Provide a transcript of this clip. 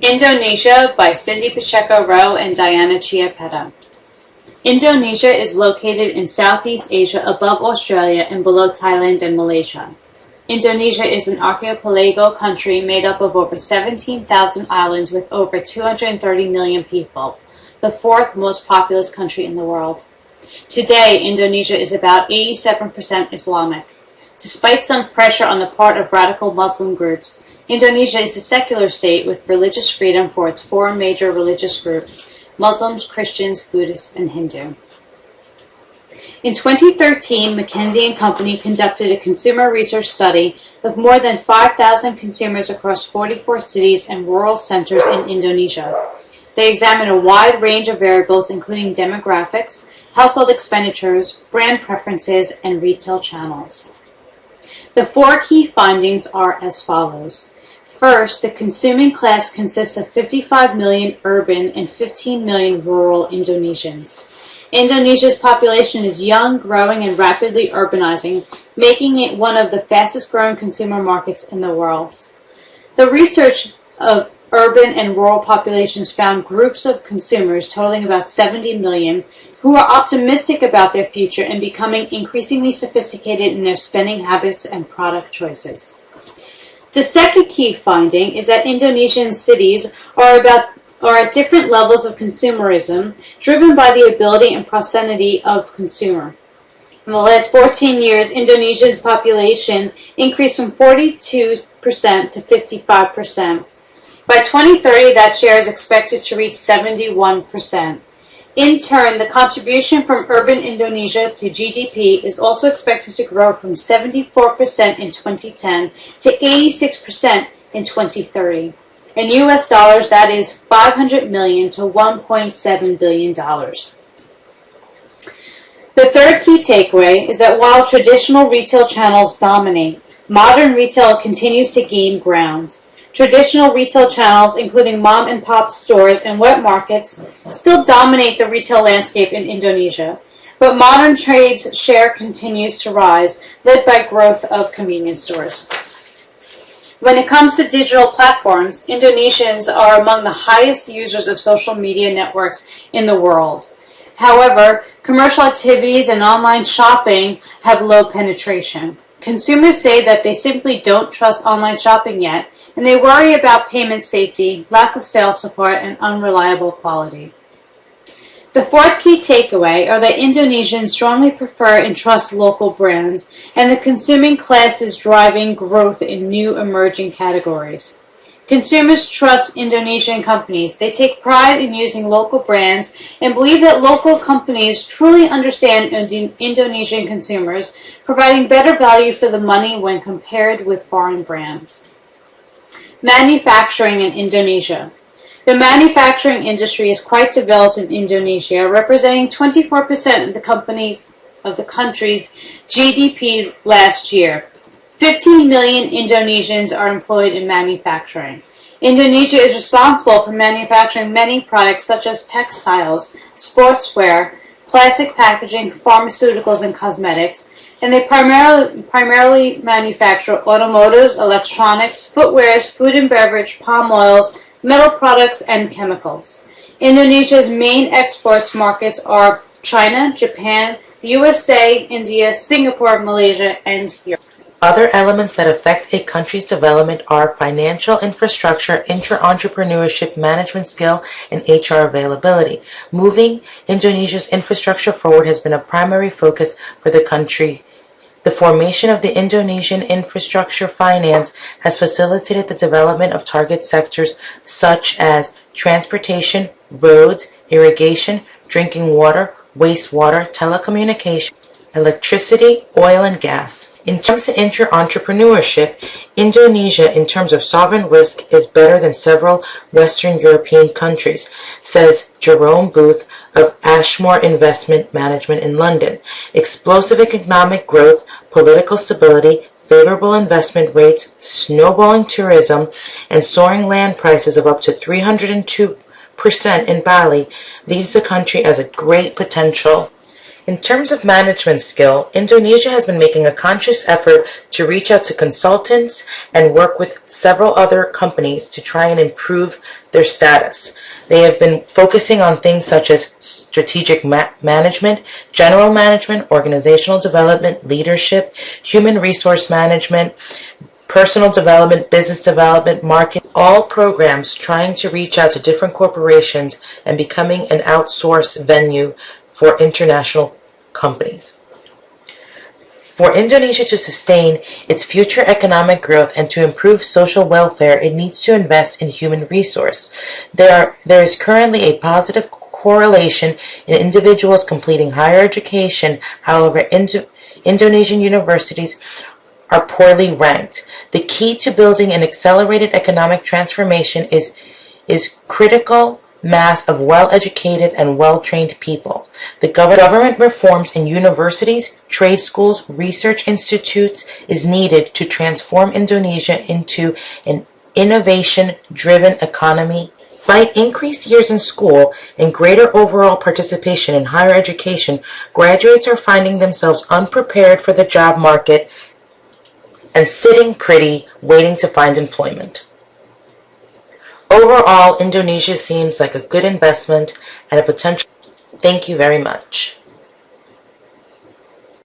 Indonesia by Cindy Pacheco-Rowe and Diana Chiapetta. Indonesia is located in Southeast Asia above Australia and below Thailand and Malaysia. Indonesia is an archipelago country made up of over 17,000 islands with over 230 million people, the fourth most populous country in the world. Today, Indonesia is about 87% Islamic. Despite some pressure on the part of radical Muslim groups, Indonesia is a secular state with religious freedom for its four major religious groups: Muslims, Christians, Buddhists, and Hindu. In 2013, McKinsey & Company conducted a consumer research study of more than 5,000 consumers across 44 cities and rural centers in Indonesia. They examined a wide range of variables including demographics, household expenditures, brand preferences, and retail channels. The four key findings are as follows. First, the consuming class consists of 55 million urban and 15 million rural Indonesians. Indonesia's population is young, growing, and rapidly urbanizing, making it one of the fastest growing consumer markets in the world. The research of urban and rural populations found groups of consumers totaling about 70 million who are optimistic about their future and becoming increasingly sophisticated in their spending habits and product choices. The second key finding is that Indonesian cities are at different levels of consumerism, driven by the ability and proximity of consumer. In the last 14 years, Indonesia's population increased from 42% to 55%. By 2030, that share is expected to reach 71%. In turn, the contribution from urban Indonesia to GDP is also expected to grow from 74% in 2010 to 86% in 2030. In US dollars, that is $500 million to $1.7 billion. The third key takeaway is that while traditional retail channels dominate, modern retail continues to gain ground. Traditional retail channels, including mom-and-pop stores and wet markets, still dominate the retail landscape in Indonesia, but modern trade's share continues to rise, led by growth of convenience stores. When it comes to digital platforms, Indonesians are among the highest users of social media networks in the world. However, commercial activities and online shopping have low penetration. Consumers say that they simply don't trust online shopping yet, and they worry about payment safety, lack of sales support, and unreliable quality. The fourth key takeaway are that Indonesians strongly prefer and trust local brands, and the consuming class is driving growth in new emerging categories. Consumers trust Indonesian companies. They take pride in using local brands and believe that local companies truly understand Indonesian consumers, providing better value for the money when compared with foreign brands. Manufacturing in Indonesia. The manufacturing industry is quite developed in Indonesia, representing 24% of the country's GDPs last year. 15 million Indonesians are employed in manufacturing. Indonesia is responsible for manufacturing many products such as textiles, sportswear, plastic packaging, pharmaceuticals, and cosmetics, and they primarily manufacture automotives, electronics, footwears, food and beverage, palm oils, metal products, and chemicals. Indonesia's main exports markets are China, Japan, the USA, India, Singapore, Malaysia, and Europe. Other elements that affect a country's development are financial infrastructure, intra-entrepreneurship, management skill, and HR availability. Moving Indonesia's infrastructure forward has been a primary focus for the country. The formation of the Indonesian infrastructure finance has facilitated the development of target sectors such as transportation, roads, irrigation, drinking water, wastewater, telecommunications, electricity, oil, and gas. In terms of intra-entrepreneurship, Indonesia, in terms of sovereign risk, is better than several Western European countries, says Jerome Booth of Ashmore Investment Management in London. Explosive economic growth, political stability, favorable investment rates, snowballing tourism, and soaring land prices of up to 302% in Bali leaves the country as a great potential. In terms of management skill, Indonesia has been making a conscious effort to reach out to consultants and work with several other companies to try and improve their status. They have been focusing on things such as strategic management, general management, organizational development, leadership, human resource management, personal development, business development, marketing, all programs trying to reach out to different corporations and becoming an outsource venue for international companies. For Indonesia to sustain its future economic growth and to improve social welfare, it needs to invest in human resource. There is currently a positive correlation in individuals completing higher education. However, Indonesian universities are poorly ranked. The key to building an accelerated economic transformation is critical mass of well-educated and well-trained people. The government reforms in universities, trade schools, research institutes is needed to transform Indonesia into an innovation-driven economy. Despite increased years in school and greater overall participation in higher education, graduates are finding themselves unprepared for the job market and sitting pretty, waiting to find employment. Overall, Indonesia seems like a good investment and a potential. Thank you very much.